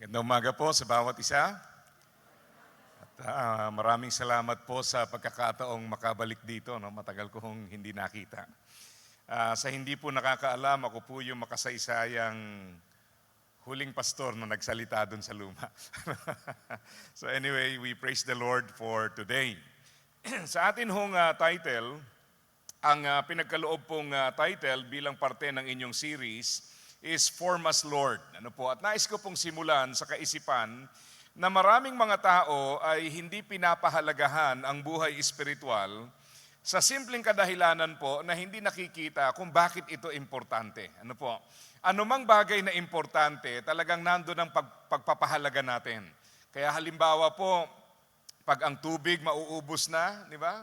Magandang umaga po sa bawat isa. At maraming salamat po sa pagkakataong makabalik dito. No? Matagal ko hong hindi nakita. Sa hindi po nakakaalam, ako po yung makasaysayang huling pastor na nagsalita doon sa luma. So anyway, we praise the Lord for today. Sa atin hong title, ang pinagkaloob pong title bilang parte ng inyong series is Form Us Lord. Ano po? At nais ko pong simulan sa kaisipan na maraming mga tao ay hindi pinapahalagahan ang buhay espiritual sa simpleng kadahilanan po na hindi nakikita kung bakit ito importante. Ano po? Anumang bagay na importante, talagang nandoon ang pagpapahalaga natin. Kaya halimbawa po, pag ang tubig mauubos na, di ba?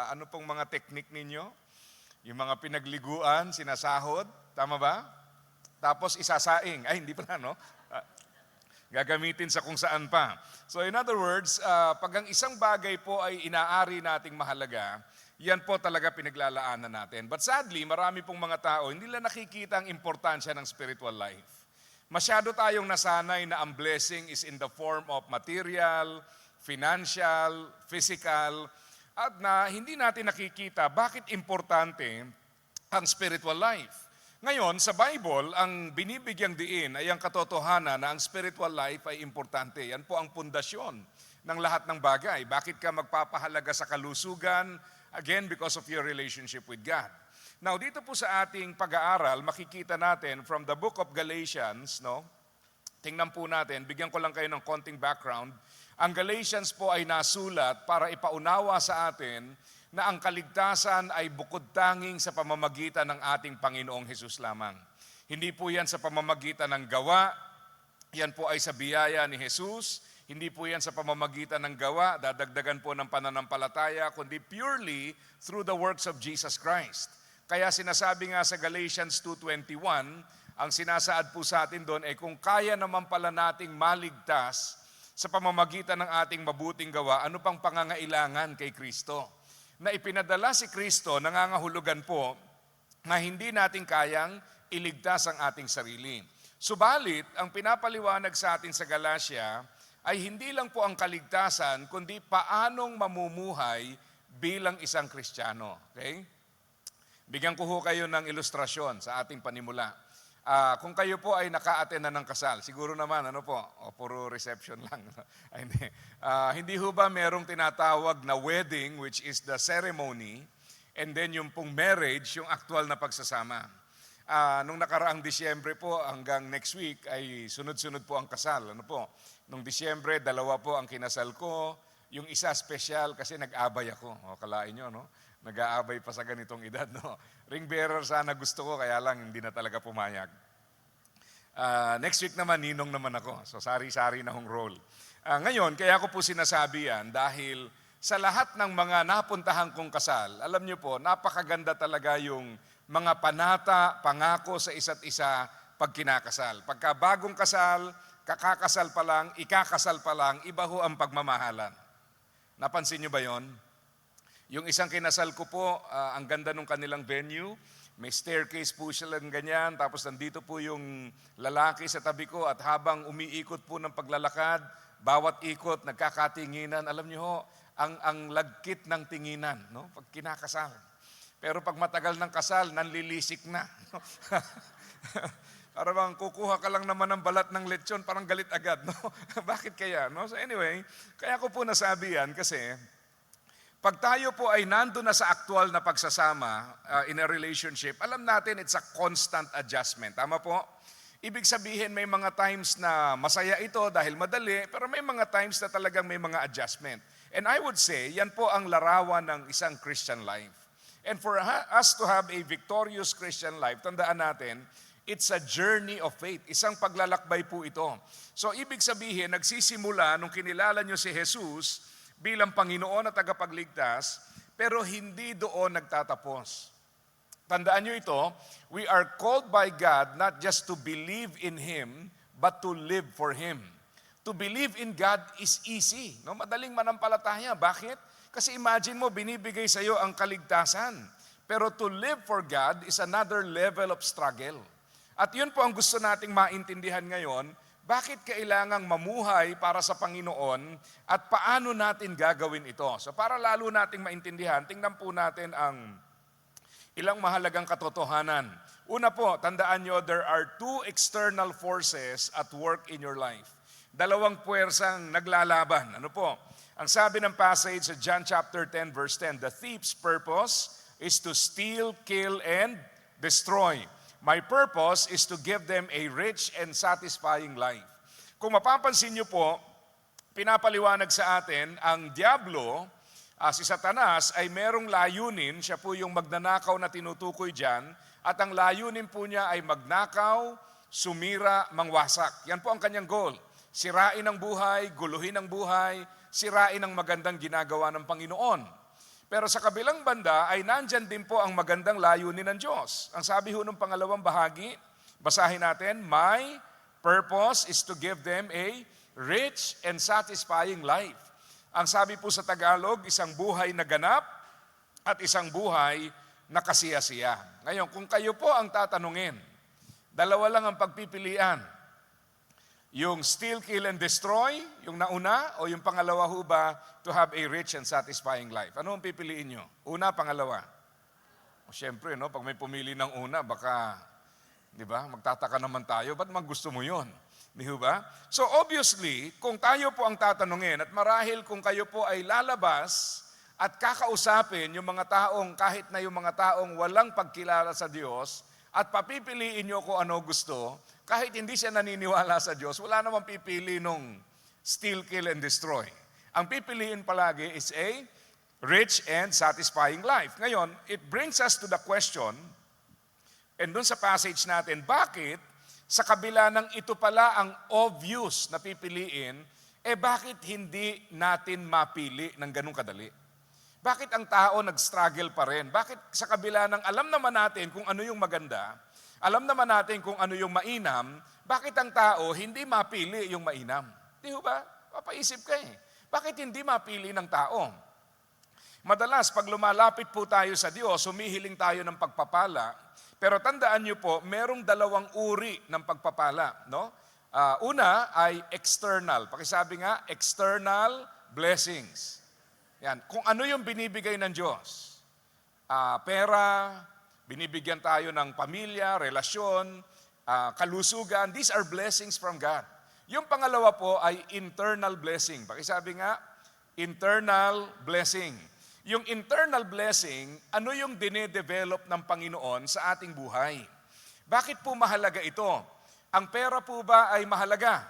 Ano pong mga teknik ninyo? Yung mga pinagliguan, sinasahod, tama ba? Tapos isasaing. Ay, hindi pala, no? Gagamitin sa kung saan pa. So in other words, pag ang isang bagay po ay inaari nating mahalaga, yan po talaga pinaglalaanan natin. But sadly, marami pong mga tao, hindi nila nakikita ang importansya ng spiritual life. Masyado tayong nasanay na ang blessing is in the form of material, financial, physical, at na hindi natin nakikita bakit importante ang spiritual life. Ngayon, sa Bible, ang binibigyang diin ay ang katotohanan na ang spiritual life ay importante. Yan po ang pundasyon ng lahat ng bagay. Bakit ka magpapahalaga sa kalusugan? Again, because of your relationship with God. Now, dito po sa ating pag-aaral, makikita natin from the book of Galatians, no? Tingnan po natin, bigyan ko lang kayo ng konting background. Ang Galatians po ay nasulat para ipaunawa sa atin na ang kaligtasan ay bukod tanging sa pamamagitan ng ating Panginoong Hesus lamang. Hindi po yan sa pamamagitan ng gawa, yan po ay sa biyaya ni Hesus. Hindi po yan sa pamamagitan ng gawa, dadagdagan po ng pananampalataya, kundi purely through the works of Jesus Christ. Kaya sinasabi nga sa Galatians 2:21, ang sinasaad po sa atin doon ay kung kaya naman pala nating maligtas sa pamamagitan ng ating mabuting gawa, ano pang pangangailangan kay Kristo? Na ipinadala si Kristo, nangangahulugan po na hindi natin kayang iligtas ang ating sarili. Subalit, ang pinapaliwanag sa atin sa Galatia ay hindi lang po ang kaligtasan, kundi paanong mamumuhay bilang isang Kristiyano. Okay? Bigyan ko ho kayo ng ilustrasyon sa ating panimula. Kung kayo po ay naka-attend na ng kasal, siguro naman, ano po, puro reception lang. Ay, hindi ho ba merong tinatawag na wedding, which is the ceremony, and then yung pong marriage, yung actual na pagsasama. Nung nakaraang Disyembre po hanggang next week ay sunod-sunod po ang kasal. Ano po? Nung Disyembre, 2 po ang kinasal ko. Yung isa special kasi nag-abay ako. Kalain nyo, no? Nag-aabay pa sa ganitong edad, no? Ring bearer sana gusto ko, kaya lang hindi na talaga pumayag. Next week naman, ninong naman ako. So, sari-sari na hong role. Ngayon, kaya ko po sinasabi yan dahil sa lahat ng mga napuntahan kong kasal, alam nyo po, napakaganda talaga yung mga panata, pangako sa isa't isa pag kinakasal. Pagka bagong kasal, kakakasal pa lang, ikakasal pa lang, iba ho ang pagmamahalan. Napansin nyo ba yon? Yung isang kinasal ko po, ang ganda ng kanilang venue, may staircase po sila ng ganyan, tapos nandito po yung lalaki sa tabi ko at habang umiikot po ng paglalakad, bawat ikot, nagkakatinginan, alam niyo ho, ang lagkit ng tinginan, no? Pag kinakasal. Pero pag matagal ng kasal, nanlilisik na. Para bang kukuha ka lang naman ng balat ng lechon, parang galit agad, no? Bakit kaya, no? So anyway, kaya ko po nasabi yan kasi pag tayo po ay nandun na sa aktual na pagsasama in a relationship, alam natin it's a constant adjustment. Tama po? Ibig sabihin may mga times na masaya ito dahil madali, pero may mga times na talagang may mga adjustment. And I would say, yan po ang larawan ng isang Christian life. And for us to have a victorious Christian life, tandaan natin, it's a journey of faith. Isang paglalakbay po ito. So ibig sabihin, nagsisimula nung kinilala nyo si Jesus bilang Panginoon at tagapagligtas, pero hindi doon nagtatapos. Tandaan nyo ito, we are called by God not just to believe in Him, but to live for Him. To believe in God is easy. No? Madaling manampalataya. Bakit? Kasi imagine mo, binibigay sa iyo ang kaligtasan. Pero to live for God is another level of struggle. At yun po ang gusto nating maintindihan ngayon bakit kailangang mamuhay para sa Panginoon at paano natin gagawin ito? So para lalo nating maintindihan, tingnan po natin ang ilang mahalagang katotohanan. Una po, tandaan nyo, there are two external forces at work in your life. Dalawang puwersang naglalaban. Ano po? Ang sabi ng passage sa John chapter 10 verse 10, the thief's purpose is to steal, kill, and destroy. My purpose is to give them a rich and satisfying life. Kung mapapansin niyo po, pinapaliwanag sa atin, ang Diablo, si Satanas, ay merong layunin, siya po yung magnanakaw na tinutukoy dyan, at ang layunin po niya ay magnakaw, sumira, mangwasak. Yan po ang kanyang goal. Sirain ang buhay, guluhin ang buhay, sirain ang magandang ginagawa ng Panginoon. Pero sa kabilang banda ay nandyan din po ang magandang layunin ng Diyos. Ang sabi ho ng pangalawang bahagi, basahin natin, my purpose is to give them a rich and satisfying life. Ang sabi po sa Tagalog, isang buhay na ganap at isang buhay na kasiyasiya. Ngayon, kung kayo po ang tatanungin, dalawa lang ang pagpipilian. Yung steal, kill, and destroy, yung nauna, o yung pangalawa ho ba, to have a rich and satisfying life? Ano ang pipiliin nyo? Una, pangalawa? O syempre, no, pag may pumili ng una, baka, di ba, magtataka naman tayo, ba't gusto mo yun? Di ba? So obviously, kung tayo po ang tatanungin, at marahil kung kayo po ay lalabas at kakausapin yung mga taong, kahit na yung mga taong walang pagkilala sa Diyos, at papipiliin nyo kung ano gusto, kahit hindi siya naniniwala sa Diyos, wala namang pipili nung steal, kill, and destroy. Ang pipiliin palagi is a rich and satisfying life. Ngayon, it brings us to the question, and dun sa passage natin, bakit sa kabila ng ito pala ang obvious na pipiliin, bakit hindi natin mapili ng ganun kadali? Bakit ang tao nag-struggle pa rin? Bakit sa kabila ng alam naman natin kung ano yung maganda, alam naman natin kung ano yung mainam, bakit ang tao hindi mapili yung mainam? Di ba? Papaisip ka eh. Bakit hindi mapili ng tao? Madalas, pag lumalapit po tayo sa Diyos, humihiling tayo ng pagpapala, pero tandaan niyo po, merong dalawang uri ng pagpapala. No? Una ay external. Pakisabi nga, external blessings. Yan. Kung ano yung binibigay ng Diyos. Pera, binibigyan tayo ng pamilya, relasyon, kalusugan. These are blessings from God. Yung pangalawa po ay internal blessing. Pakisabi nga, internal blessing. Yung internal blessing, ano yung dinedevelop ng Panginoon sa ating buhay? Bakit po mahalaga ito? Ang pera po ba ay mahalaga?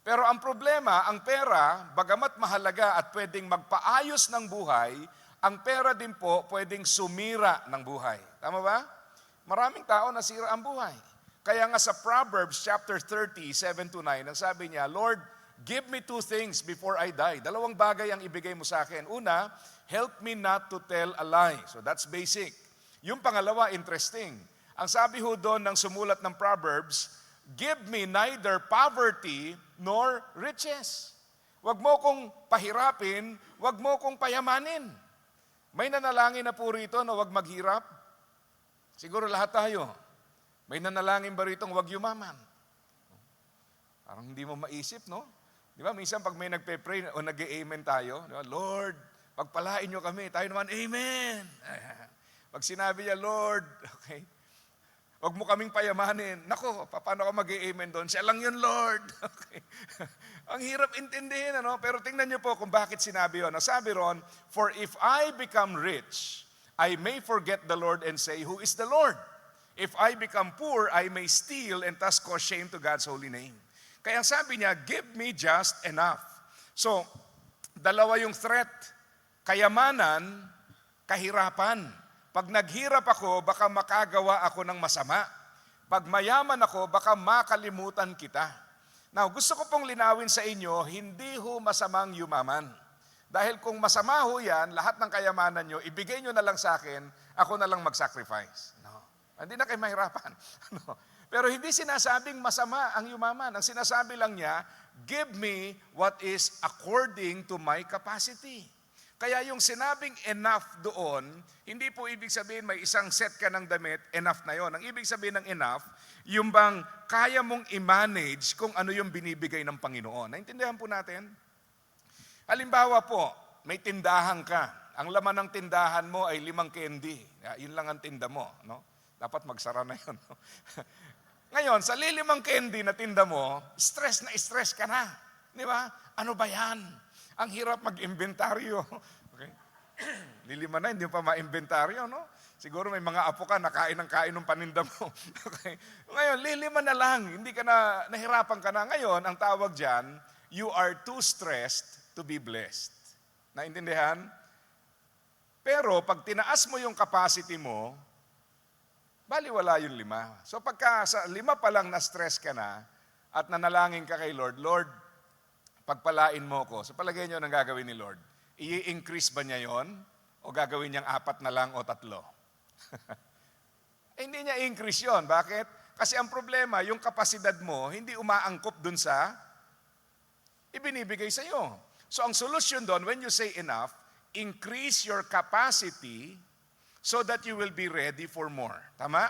Pero ang problema, ang pera, bagamat mahalaga at pwedeng magpaayos ng buhay, ang pera din po pwedeng sumira ng buhay. Tama ba? Maraming tao nasira ang buhay. Kaya nga sa Proverbs chapter 30, 7-9, ang sabi niya, Lord, give me two things before I die. Dalawang bagay ang ibigay mo sa akin. Una, help me not to tell a lie. So that's basic. Yung pangalawa, interesting. Ang sabi ho doon ng sumulat ng Proverbs, give me neither poverty nor riches. Huwag mo kong pahirapin, huwag mo kong payamanin. May nanalangin na po rito na huwag maghirap. Siguro lahat tayo. May nanalangin ba rito huwag yumaman? Parang hindi mo maisip, no? Di ba, minsan pag may nagpe-pray o nag-amen tayo, di ba? Lord, pagpalain nyo kami. Tayo naman, amen. Pag sinabi niya, Lord, okay, huwag mo kaming payamanin. Nako, paano ka mag-amen doon? Siya lang yun, Lord. Okay. Ang hirap intindihin, ano? Pero tingnan niyo po kung bakit sinabi yun. Nasabi ron, for if I become rich, I may forget the Lord and say, who is the Lord? If I become poor, I may steal and thus cause shame to God's holy name. Kaya sabi niya, give me just enough. So, dalawa yung threat. Kayamanan, kahirapan. Pag naghirap ako, baka makagawa ako ng masama. Pag mayaman ako, baka makalimutan kita. Now, gusto ko pong linawin sa inyo, hindi ho masamang yumaman. Dahil kung masama ho yan, lahat ng kayamanan nyo, ibigay nyo na lang sa akin, ako na lang mag-sacrifice. No. Hindi na kayo mahirapan. No. Pero hindi sinasabing masama ang yumaman. Ang sinasabi lang niya, give me what is according to my capacity. Kaya yung sinabing enough doon, hindi po ibig sabihin may isang set ka ng damit, enough na yon. Ang ibig sabihin ng enough, yung bang kaya mong i-manage kung ano yung binibigay ng Panginoon. Naintindihan po natin? Halimbawa po, may tindahan ka. Ang laman ng tindahan mo ay 5 candy. Yun lang ang tinda mo. No? Dapat magsara na yun. No? Ngayon, sa 5 candy na tinda mo, stress na stress ka na. Di ba? Ano ba yan? Ang hirap mag-inventaryo. Okay? 5 na, hindi mo pa ma-inventaryo, no? Siguro may mga apo ka, nakain ng kain ng paninda mo. Okay? Ngayon, 5 na lang, hindi ka na, nahirapan ka na. Ngayon, ang tawag dyan, you are too stressed to be blessed. Naintindihan? Pero pag tinaas mo yung capacity mo, baliwala yung 5. So pagka sa 5 pa lang na-stress ka na at nanalangin ka kay Lord, Lord, pagpalain mo ko. Sa palagay nyo, anong gagawin ni Lord? I-increase ba niya yon? O gagawin niyang 4 na lang o 3? Hindi niya increase yon. Bakit? Kasi ang problema, yung kapasidad mo, hindi umaangkop dun sa ibinibigay sa iyo. So ang solution doon, when you say enough, increase your capacity so that you will be ready for more. Tama?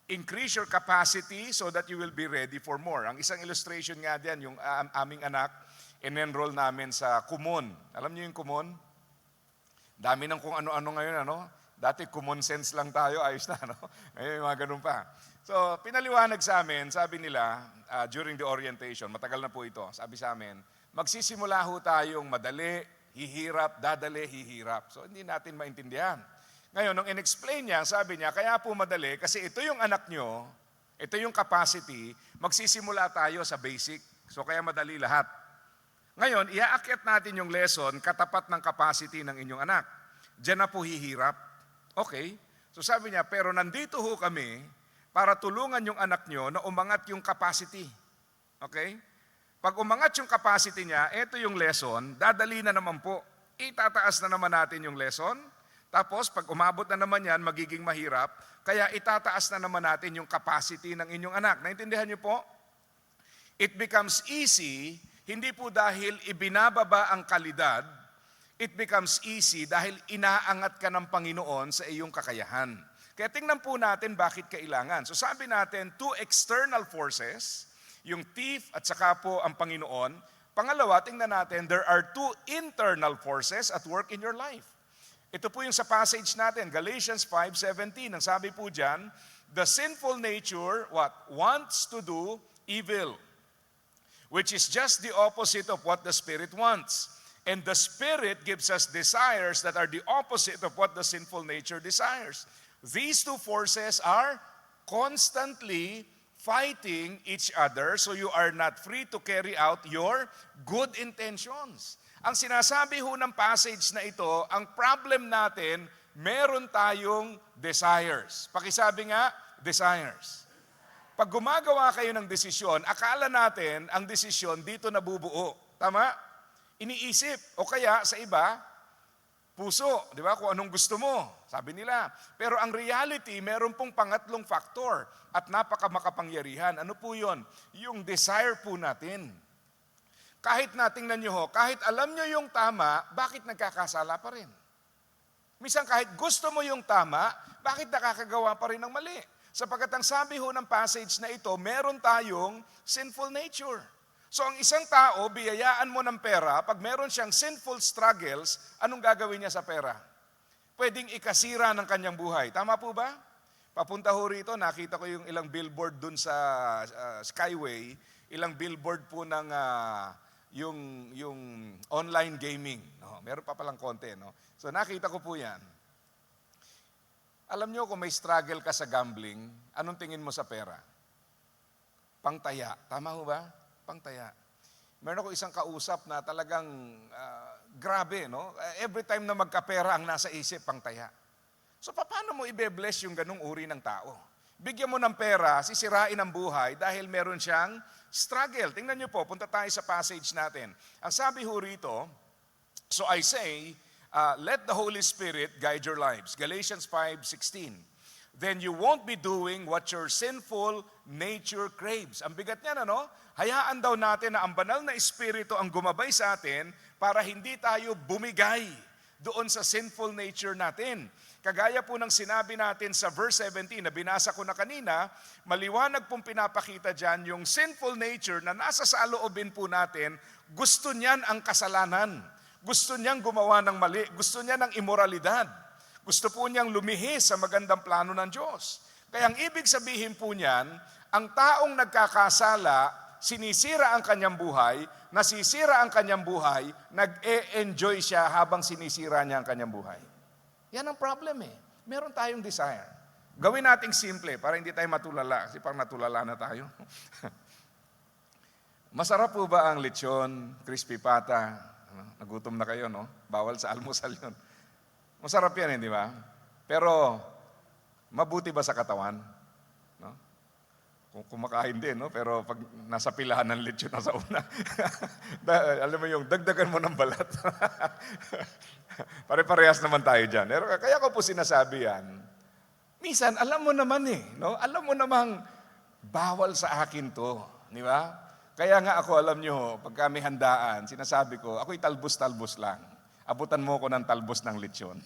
Increase your capacity so that you will be ready for more. Ang isang illustration nga diyan, yung aming anak, in-enroll namin sa Kumon. Alam niyo yung Kumon? Dami ng kung ano-ano ngayon, ano? Dati common sense lang tayo, ayos na, no? Ngayon yung mga ganun pa. So, pinaliwanag sa amin, sabi nila, during the orientation, matagal na po ito, sabi sa amin, magsisimula ho tayong madali, hihirap, dadali, hihirap. So, hindi natin maintindihan. Ngayon, nung in-explain niya, sabi niya, kaya po madali, kasi ito yung anak nyo, ito yung capacity, magsisimula tayo sa basic. So, kaya madali lahat. Ngayon, iaakyat natin yung lesson katapat ng capacity ng inyong anak. Diyan na po hihirap. Okay. So, sabi niya, pero nandito ho kami para tulungan yung anak nyo na umangat yung capacity. Okay? Pag umangat yung capacity niya, ito yung lesson, dadali na naman po. Itataas na naman natin yung lesson. Tapos, pag umabot na naman yan, magiging mahirap. Kaya itataas na naman natin yung capacity ng inyong anak. Naintindihan niyo po? It becomes easy, hindi po dahil ibinababa ang kalidad, it becomes easy dahil inaangat ka ng Panginoon sa iyong kakayahan. Kaya tingnan po natin bakit kailangan. So sabi natin, 2 external forces, yung thief at saka po ang Panginoon. Pangalawa, tingnan natin, there are 2 internal forces at work in your life. Ito po yung sa passage natin, Galatians 5:17. Ang sabi po dyan, the sinful nature, what? Wants to do evil, which is just the opposite of what the Spirit wants. And the Spirit gives us desires that are the opposite of what the sinful nature desires. These 2 forces are constantly fighting each other, so you are not free to carry out your good intentions. Ang sinasabi ho ng passage na ito, ang problem natin, meron tayong desires. Pakisabi nga, desires. Pag gumagawa kayo ng desisyon, akala natin ang desisyon dito nabubuo. Tama? Iniisip. O kaya sa iba, puso. Di ba? Kung anong gusto mo. Sabi nila. Pero ang reality, meron pong pangatlong factor at napakamakapangyarihan. Ano po yun? Yung desire po natin. Kahit natingnan nyo ho, kahit alam nyo yung tama, bakit nagkakasala pa rin? Minsan kahit gusto mo yung tama, bakit nakakagawa pa rin ng mali? Sapagkat ang sabi ho ng passage na ito, meron tayong sinful nature. So ang isang tao, biyayaan mo ng pera, pag meron siyang sinful struggles, anong gagawin niya sa pera? Pwedeng ikasira ng kanyang buhay. Tama po ba? Papunta ho rito, nakita ko yung ilang billboard dun sa Skyway, ilang billboard po ng yung online gaming. No, meron pa palang konti. No? So nakita ko po yan. Alam nyo kung may struggle ka sa gambling, anong tingin mo sa pera? Pangtaya. Tama ho ba? Pangtaya. Meron ako isang kausap na talagang grabe. No? Every time na magkapera ang nasa isip, pangtaya. So paano mo ibe-bless yung ganung uri ng tao? Bigyan mo ng pera, sisirain ang buhay dahil meron siyang struggle. Tingnan niyo po, punta tayo sa passage natin. Ang sabi ho rito, so I say, let the Holy Spirit guide your lives. Galatians 5:16. Then you won't be doing what your sinful nature craves. Ang bigat niyan, ano? Hayaan daw natin na ang banal na Espiritu ang gumabay sa atin para hindi tayo bumigay doon sa sinful nature natin. Kagaya po ng sinabi natin sa verse 17 na binasa ko na kanina, maliwanag pong pinapakita dyan yung sinful nature na nasa saloobin po natin, gusto niyan ang kasalanan. Gusto niyang gumawa ng mali. Gusto niya ng immoralidad. Gusto po niyang lumihis sa magandang plano ng Diyos. Kaya ang ibig sabihin po niyan, ang taong nagkakasala, sinisira ang kanyang buhay, nasisira ang kanyang buhay, nag-e-enjoy siya habang sinisira niya ang kanyang buhay. Yan ang problem eh. Meron tayong desire. Gawin nating simple para hindi tayo matulala, kasi parang natulala na tayo. Masarap po ba ang lechon, crispy pata? Nagutom na kayo, no? Bawal sa almusal yun. Masarap yan, di ba? Pero, mabuti ba sa katawan? No? Kung kumakain din, no? Pero pag nasa pilahan ng lechon na sa una, alam mo yung dagdagan mo ng balat. Pare-parehas naman tayo dyan. Pero kaya ko po sinasabi yan, minsan, alam mo naman no? Alam mo namang bawal sa akin to, di ba? Kaya nga ako, alam nyo, pag kami handaan, sinasabi ko, ako'y talbos-talbos lang. Abutan mo ko ng talbos ng lechon.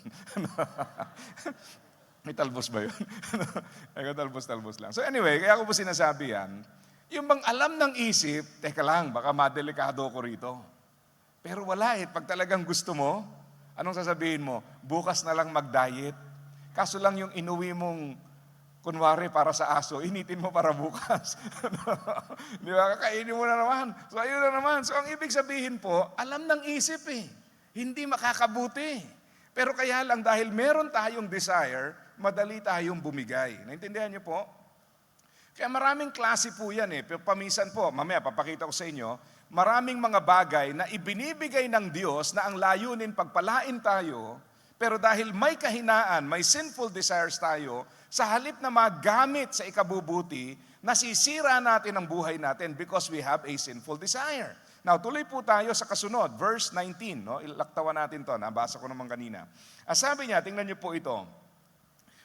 May talbos ba yun? Ako talbos-talbos lang. So anyway, kaya ko po sinasabi yan, yung bang alam ng isip, teka lang, baka madelikado ko rito. Pero wala pag talagang gusto mo, anong sasabihin mo? Bukas na lang mag-diet. Kaso lang yung inuwi mong kunwari para sa aso, initin mo para bukas. Di ba? Kakainin mo na naman. So ayun na naman. So ang ibig sabihin po, alam ng isip Hindi makakabuti. Pero kaya lang dahil meron tayong desire, madali tayong bumigay. Naintindihan niyo po? Kaya maraming klase po yan Pamisan po, mamaya papakita ko sa inyo, maraming mga bagay na ibinibigay ng Diyos na ang layunin pagpalain tayo, pero dahil may kahinaan, may sinful desires tayo, sa halip na magamit sa ikabubuti, nasisira natin ang buhay natin because we have a sinful desire. Now, tuloy po tayo sa kasunod, verse 19. No? Ilaktawan natin to, nabasa ko naman kanina. Sabi niya, tingnan niyo po ito.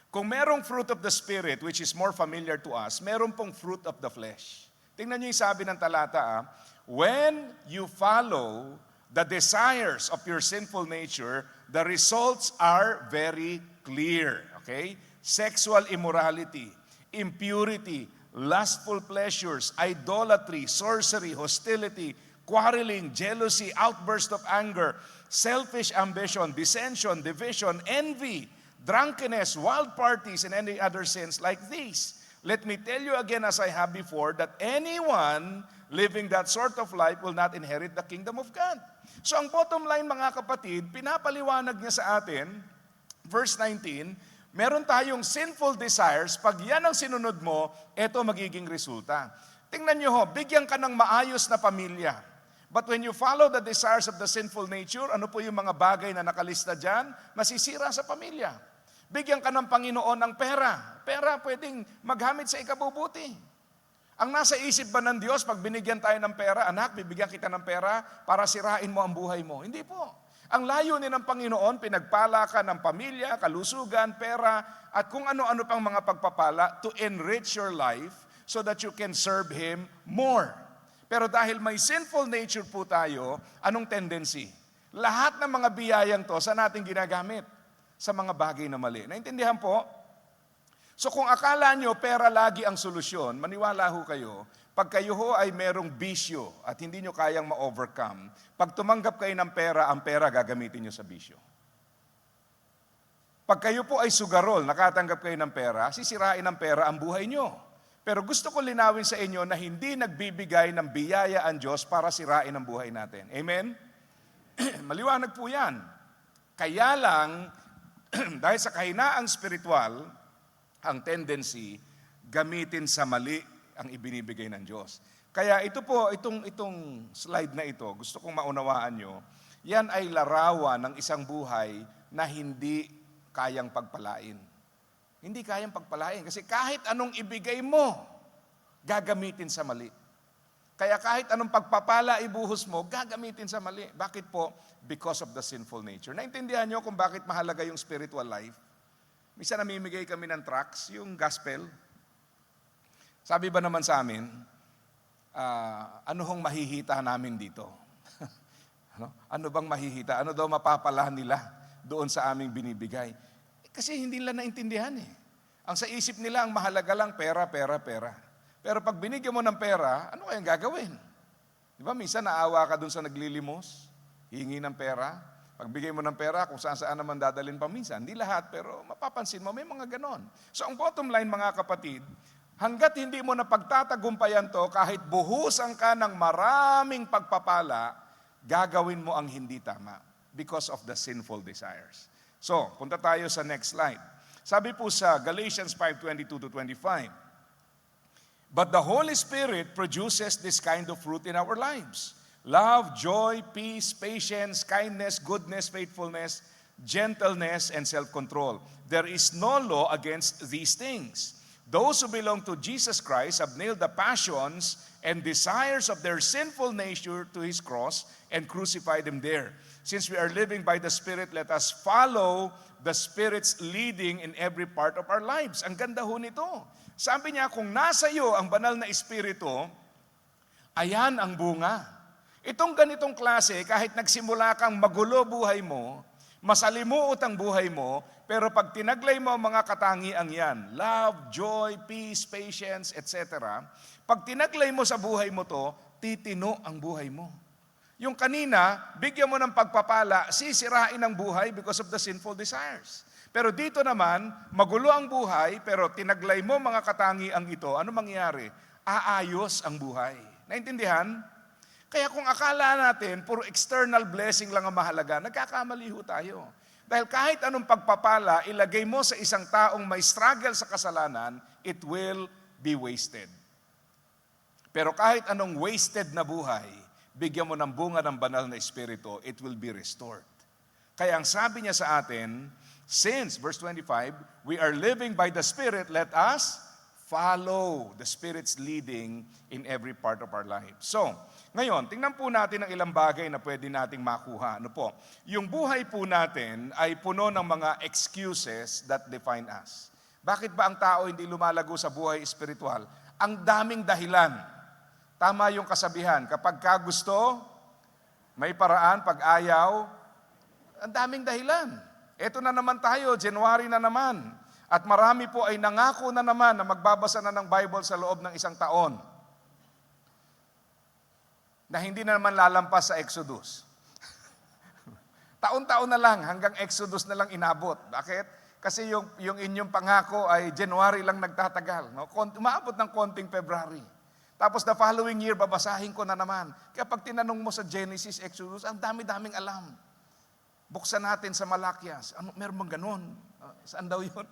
Kung merong fruit of the Spirit, which is more familiar to us, meron pong fruit of the flesh. Tingnan niyo yung sabi ng talata, when you follow the desires of your sinful nature, the results are very clear. Okay? Sexual immorality, impurity, lustful pleasures, idolatry, sorcery, hostility, quarreling, jealousy, outburst of anger, selfish ambition, dissension, division, envy, drunkenness, wild parties, and any other sins like these. Let me tell you again as I have before, that anyone living that sort of life will not inherit the kingdom of God. So ang bottom line mga kapatid, pinapaliwanag niya sa atin, verse 19, meron tayong sinful desires, pag yan ang sinunod mo, eto magiging resulta. Tingnan niyo bigyan ka ng maayos na pamilya. But when you follow the desires of the sinful nature, ano po yung mga bagay na nakalista dyan? Masisira sa pamilya. Bigyan ka ng Panginoon ng pera. Pera pwedeng maghamit sa ikabubuti. Ang nasa isip ba ng Diyos, pag binigyan tayo ng pera, anak, bibigyan kita ng pera para sirain mo ang buhay mo? Hindi po. Ang layunin ng Panginoon, pinagpala ka ng pamilya, kalusugan, pera, at kung ano-ano pang mga pagpapala to enrich your life so that you can serve Him more. Pero dahil may sinful nature po tayo, anong tendency? Lahat ng mga biyayang to, saan natin ginagamit? Sa mga bagay na mali. Naintindihan po? So kung akala nyo pera lagi ang solusyon, maniwala ho kayo, pag kayo ho ay merong bisyo at hindi nyo kayang ma-overcome, pag tumanggap kayo ng pera, ang pera gagamitin nyo sa bisyo. Pag kayo po ay sugarol, nakatanggap kayo ng pera, sisirain ng pera ang buhay nyo. Pero gusto ko linawin sa inyo na hindi nagbibigay ng biyaya ang Diyos para sirain ang buhay natin. Amen? Maliwanag po yan. Kaya lang, dahil sa kahinaang spiritual, ang tendency, gamitin sa mali ang ibinibigay ng Diyos. Kaya ito po, itong slide na ito, gusto kong maunawaan nyo, yan ay larawan ng isang buhay na hindi kayang pagpalain. Hindi kayang pagpalain. Kasi kahit anong ibigay mo, gagamitin sa mali. Kaya kahit anong pagpapala ibuhos mo, gagamitin sa mali. Bakit po? Because of the sinful nature. Naintindihan nyo kung bakit mahalaga yung spiritual life? Minsan namimigay kami ng tracts, yung gospel. Sabi ba naman sa amin, ano hong mahihita namin dito? Ano bang mahihita? Ano daw mapapala nila? doon sa aming binibigay. Kasi hindi nila naintindihan eh. Ang sa isip nila, ang mahalaga lang pera, pera, pera. Pero pag binigyan mo ng pera, ano kayang gagawin? Di ba, minsan naawa ka doon sa naglilimos, hihingi ng pera. Pagbigay mo ng pera, kung saan-saan naman dadalhin pa minsan. Hindi lahat, pero mapapansin mo, may mga ganon. So ang bottom line, mga kapatid, hanggat hindi mo napagtatagumpayan to, kahit buhusan ka ng maraming pagpapala, gagawin mo ang hindi tama because of the sinful desires. So, punta tayo sa next slide. Sabi po sa Galatians 5:22-25, but the Holy Spirit produces this kind of fruit in our lives. Love, joy, peace, patience, kindness, goodness, faithfulness, gentleness, and self-control. There is no law against these things. Those who belong to Jesus Christ have nailed the passions and desires of their sinful nature to His cross and crucified Him there. Since we are living by the Spirit, let us follow the Spirit's leading in every part of our lives. Ang ganda ho nito. Sabi niya, kung nasa iyo ang banal na Espiritu, ayan ang bunga. Itong ganitong klase, kahit nagsimula kang magulo buhay mo, masalimuot ang buhay mo, pero pag tinaglay mo ang mga katangiang yan, love, joy, peace, patience, etc., pag tinaglay mo sa buhay mo to, titino ang buhay mo. Yung kanina, bigyan mo ng pagpapala, sisirain ang buhay because of the sinful desires. Pero dito naman, magulo ang buhay, pero tinaglay mo mga katangiang ito, ano mangyayari? Aayos ang buhay. Naintindihan? Kaya kung akala natin, puro external blessing lang ang mahalaga, nagkakamali ho tayo. Dahil kahit anong pagpapala, ilagay mo sa isang taong may struggle sa kasalanan, it will be wasted. Pero kahit anong wasted na buhay, bigyan mo ng bunga ng banal na Espiritu, it will be restored. Kaya ang sabi niya sa atin, since, verse 25, we are living by the Spirit, let us follow the Spirit's leading in every part of our life. So, ngayon, tingnan po natin ang ilang bagay na pwede nating makuha. Ano po? Yung buhay po natin ay puno ng mga excuses that define us. Bakit ba ang tao hindi lumalago sa buhay espiritual? Ang daming dahilan. Tama yung kasabihan, kapag ka gusto, may paraan, pag ayaw, ang daming dahilan. Ito na naman tayo, January na naman. At marami po ay nangako na naman na magbabasa na ng Bible sa loob ng isang taon. Na hindi na naman lalampas sa Exodus. Taon-taon na lang, hanggang Exodus na lang inabot. Bakit? Kasi yung inyong pangako ay January lang nagtatagal. No? Umaabot ng konting February. Tapos the following year, babasahin ko na naman. Kaya pag tinanong mo sa Genesis, Exodus, ang dami-daming alam. Buksan natin sa Malakias. Ano, meron bang ganun? Saan daw yun?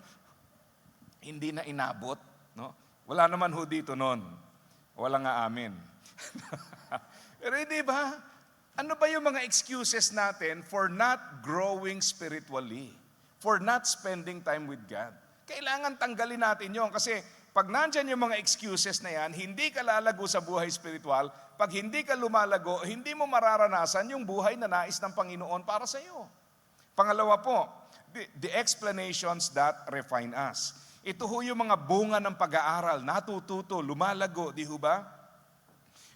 Hindi na inabot. No? Wala naman ho dito nun. Wala nga amin. Pero hindi ba? Ano ba yung mga excuses natin for not growing spiritually? For not spending time with God? Kailangan tanggalin natin yon kasi pag nandyan yung mga excuses na yan, hindi ka lalago sa buhay spiritual. Pag hindi ka lumalago, hindi mo mararanasan yung buhay na nais ng Panginoon para sa iyo. Pangalawa po, the explanations that refine us. Ito ho yung mga bunga ng pag-aaral, natututo, lumalago, di ho ba?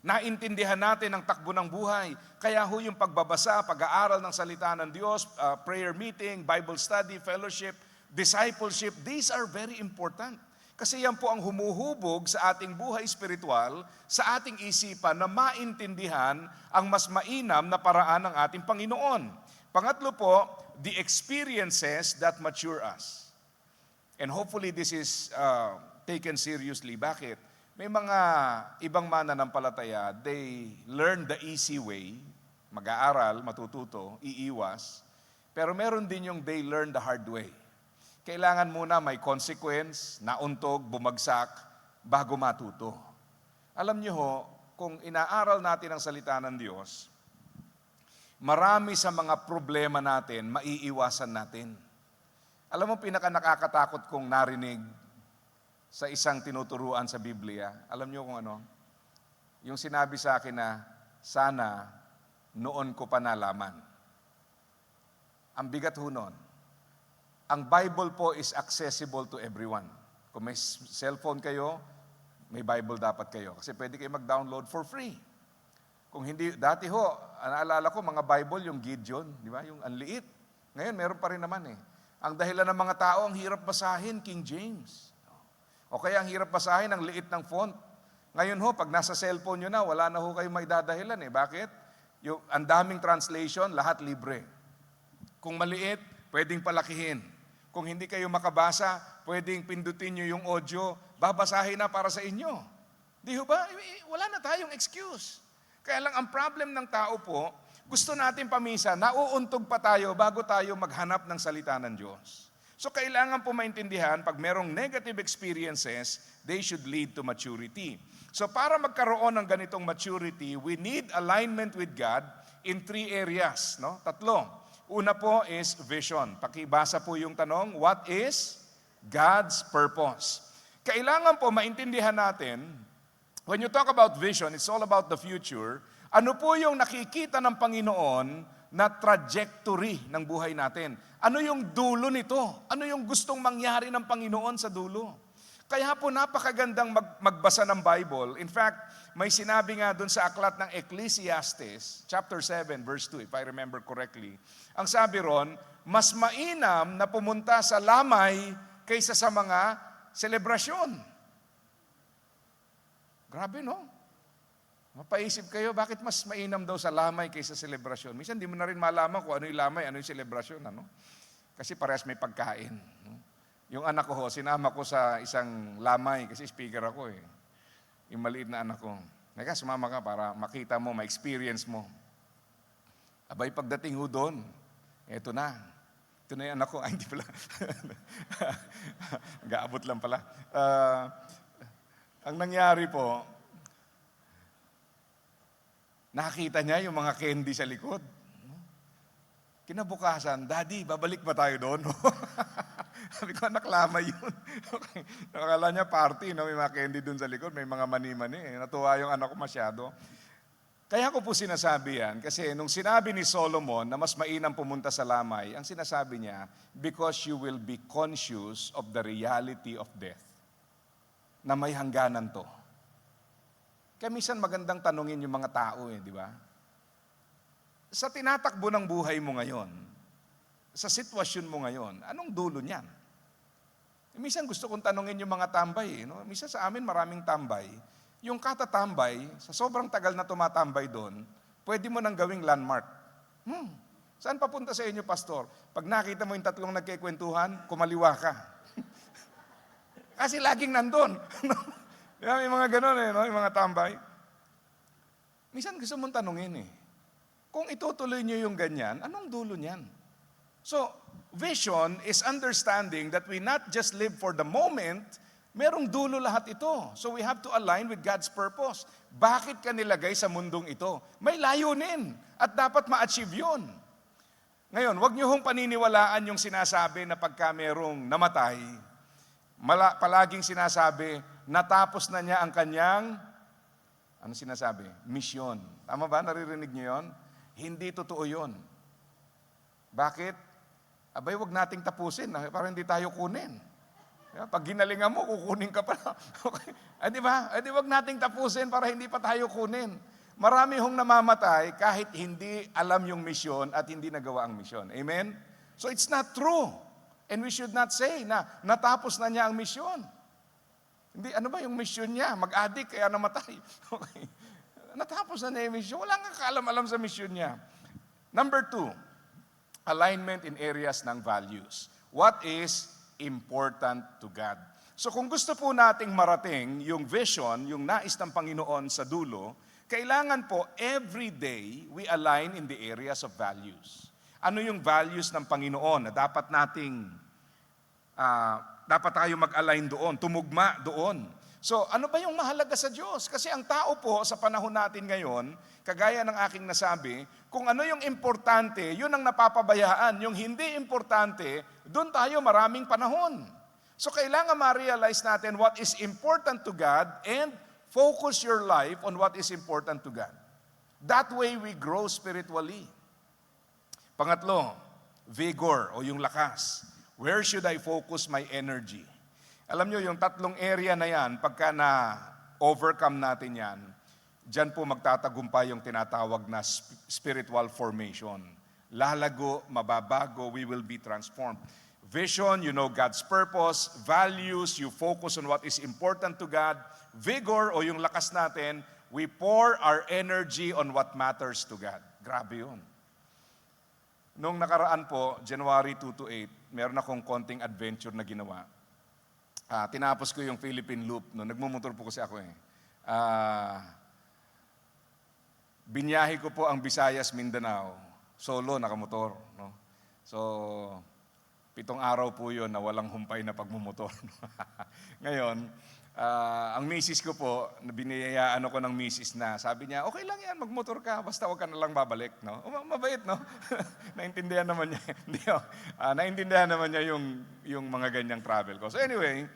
Naintindihan natin ang takbo ng buhay. Kaya ho yung pagbabasa, pag-aaral ng salita ng Diyos, prayer meeting, Bible study, fellowship, discipleship, these are very important. Kasi yan po ang humuhubog sa ating buhay spiritual, sa ating isipan na maintindihan ang mas mainam na paraan ng ating Panginoon. Pangatlo po, the experiences that mature us. And hopefully this is taken seriously. Bakit? May mga ibang mananampalataya, they learn the easy way, mag-aaral, matututo, iiwas. Pero meron din yung they learn the hard way. Kailangan muna may consequence, nauntog, bumagsak, bago matuto. Alam niyo ho, kung inaaral natin ang salita ng Diyos, marami sa mga problema natin, maiiwasan natin. Alam mo, pinaka-nakakatakot kong narinig sa isang tinuturuan sa Biblia. Alam niyo kung ano? Yung sinabi sa akin na, sana noon ko pa nalaman. Ang bigat ho noon. Ang Bible po is accessible to everyone. Kung may cellphone kayo, may Bible dapat kayo. Kasi pwede kayo mag-download for free. Kung hindi, dati ho, naalala ko, mga Bible, yung Gideon, di ba? Yung anliit. Ngayon, meron pa rin naman eh. Ang dahilan ng mga tao, ang hirap basahin, King James. O kaya ang hirap basahin, ang liit ng font. Ngayon ho, pag nasa cellphone nyo na, wala na ho kayo may dadahilan eh. Bakit? Ang daming translation, lahat libre. Kung maliit, pwedeng palakihin. Kung hindi kayo makabasa, pwedeng pindutin nyo yung audio, babasahin na para sa inyo. Di ho ba? Wala na tayong excuse. Kaya lang ang problem ng tao po, gusto natin paminsan, nauuntog pa tayo bago tayo maghanap ng salita ng Diyos. So kailangan po maintindihan, pag merong negative experiences, they should lead to maturity. So para magkaroon ng ganitong maturity, we need alignment with God in 3 areas. No? 3. Una po is vision. Pakibasa po yung tanong, what is God's purpose? Kailangan po maintindihan natin, when you talk about vision, it's all about the future. Ano po yung nakikita ng Panginoon na trajectory ng buhay natin? Ano yung dulo nito? Ano yung gustong mangyari ng Panginoon sa dulo? Kaya po napakagandang magbasa ng Bible. In fact, may sinabi nga dun sa aklat ng Ecclesiastes, chapter 7, verse 2, if I remember correctly. Ang sabi ron, mas mainam na pumunta sa lamay kaysa sa mga selebrasyon. Grabe, no? Mapaisip kayo, bakit mas mainam daw sa lamay kaysa selebrasyon? Minsan di mo na rin malaman kung ano yung lamay, ano yung selebrasyon. Ano? Kasi parehas may pagkain. No? Yung anak ko, sinama ko sa isang lamay kasi speaker ako eh. Yung maliit na anak ko. Neka, sumama ka para makita mo, ma-experience mo. Abay, pagdating ho doon, eto na. Ito na yung anak ko. Ay, hindi pala. Gaabot lang pala. Ang nangyari po, nakakita niya yung mga candy sa likod. Kinabukasan, Daddy, babalik ba tayo doon? Sabi ko, anak, lamay yun. Okay. Nakakala niya party, no? May mga candy doon sa likod, may mga mani-mani. Natuwa yung anak ko masyado. Kaya ko po sinasabi yan, kasi nung sinabi ni Solomon na mas mainam pumunta sa lamay, ang sinasabi niya, because you will be conscious of the reality of death. Na may hangganan to. Kaya minsan magandang tanungin yung mga tao di ba? Sa tinatakbo ng buhay mo ngayon, sa sitwasyon mo ngayon, anong dulo niyan? Minsan gusto kong tanungin yung mga tambay. No? Minsan sa amin maraming tambay. Yung katatambay, sa sobrang tagal na tumatambay doon, pwede mo nang gawing landmark. Saan papunta sa inyo, pastor? Pag nakita mo yung tatlong nagkikwentuhan, kumaliwa ka. Kasi laging nandun. May mga ganun no? Yung mga tambay. Minsan gusto mong tanungin kung itutuloy nyo yung ganyan, anong dulo niyan? So, vision is understanding that we not just live for the moment, merong dulo lahat ito. So we have to align with God's purpose. Bakit ka nilagay sa mundong ito? May layunin at dapat ma-achieve yun. Ngayon, wag niyo hong paniniwalaan yung sinasabi na pagka merong namatay, palaging sinasabi, natapos na niya ang kanyang, ano sinasabi? Misyon. Tama ba? Naririnig niyo yun? Hindi totoo yun. Bakit? Abay, wag nating tapusin para hindi tayo kunin. Pag ginalingan mo, kukunin ka pa. Okay. Di ba? Wag nating tapusin para hindi pa tayo kunin. Marami hong namamatay kahit hindi alam yung misyon at hindi nagawa ang misyon. Amen? So it's not true. And we should not say na natapos na niya ang misyon. Hindi, ano ba yung misyon niya? Mag-addict kaya namatay. Okay. Natapos na niya yung misyon. Wala nga kaalam-alam sa misyon niya. Number 2, alignment in areas ng values. What is important to God? So kung gusto po nating marating yung vision, yung nais ng Panginoon sa dulo, kailangan po every day we align in the areas of values. Ano yung values ng Panginoon na dapat tayo mag-align doon, tumugma doon. So ano ba yung mahalaga sa Diyos? Kasi ang tao po sa panahon natin ngayon, kagaya ng aking nasabi, kung ano yung importante, yun ang napapabayaan. Yung hindi importante, doon tayo maraming panahon. So kailangan ma-realize natin what is important to God and focus your life on what is important to God. That way we grow spiritually. Pangatlo, vigor o yung lakas. Where should I focus my energy? Alam nyo, yung tatlong area na yan, pagka na-overcome natin yan, dyan po magtatagumpay yung tinatawag na spiritual formation. lalago, mababago, we will be transformed. Vision, you know God's purpose. Values, you focus on what is important to God. Vigor, o yung lakas natin, we pour our energy on what matters to God. Grabe yun. Nung nakaraan po, January 2 to 8, meron akong konting adventure na ginawa. Tinapos ko yung Philippine Loop. No? Nagmumotor po kasi ako eh. Binyahe ko po ang Visayas, Mindanao. Solo, nakamotor. No? So, 7 araw po yun na walang humpay na pagmumotor. Ngayon, ang misis ko po, biniyayaan ako ng misis na, sabi niya, okay lang yan, magmotor ka, basta huwag ka na lang babalik. No? Mabait, no? Naintindihan naman niya. Hindi, naintindihan naman niya yung mga ganyang travel ko. So anyway,